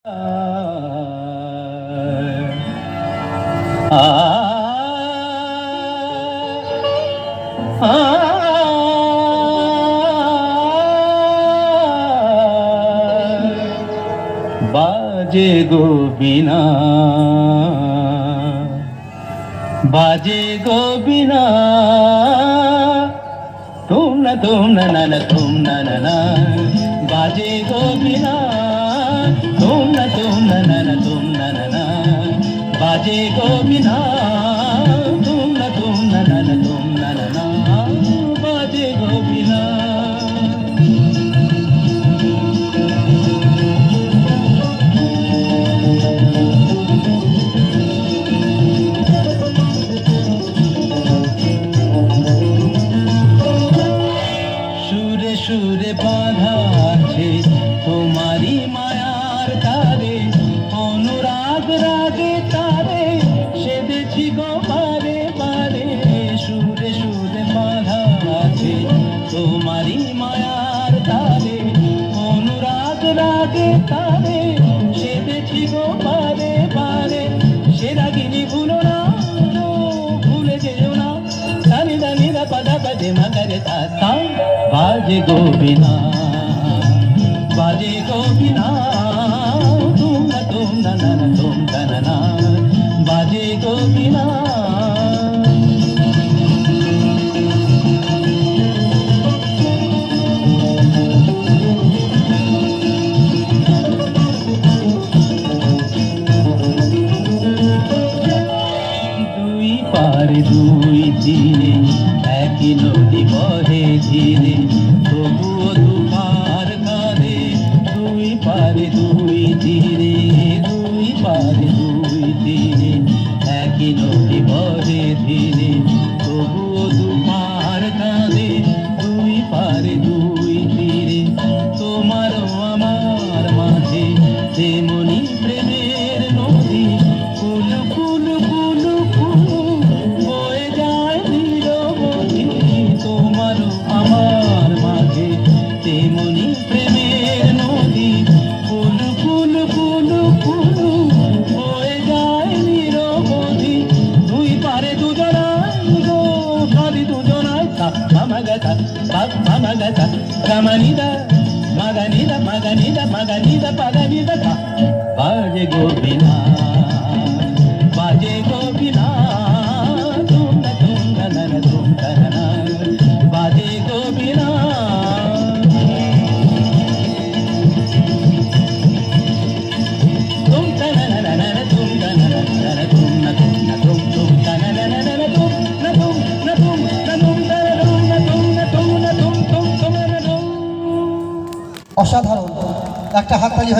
बाजे गो बिना, बाजे गो बिना, तुम न तुम न बाजे गो बिना, तुम न तुम न बाजे गो बिना, तुम न बाजे गो बिना। সুরে সুরে বাঁধা আছে তোমারি মায়ার তারে, অনুরাগ রাগে তারে সেদেছি গো বারে বারে। সুরে সুরে বাঁধা আছে তোমারি মায়ার তারে, অনুরাগ রাগে তারে সেদেছি গো বারে বারে। সে রাগিনী ভুলো না, ভুলে যেও না, দানি দানি দা পদা পদে মগরে তা। बाजे गो बिना, बाजे गो बिना, तुम न तुम न बाजे गो बिना। দুই পারে দুই দিনে একই নদী বহে ধীরে, তবুও দুপার কাঁধে। দুই পারে দুই তীরে, দুই পারে দুই তীরে একই নদী বহে ধীরে, তবুও দুপার কাঁধে। দুই পারে দুই তীরে তোমারও আমার মাঝে তেমনি প্রেমের নদী। কুলু কুলু কুলু কুলু বয়ে যায় নিরবধি, তোমারও আমার মাঝে তেমনি প্রেমের নদী। কুলু কুলু কুলু কুলু বয়ে যায় নিরবধি। দুই পারে দুজনায় গো খালি দুজনায়, মামাগাতা মামাগাতা গামানিদা মাগানিদা মাগানিদা মাগানিদা পাগানিদা কা। বাজে গো বিনা, बाजे गो बिना, तुम न बाजे गो बिना। तुम অসাধারণ একটা হাততালি।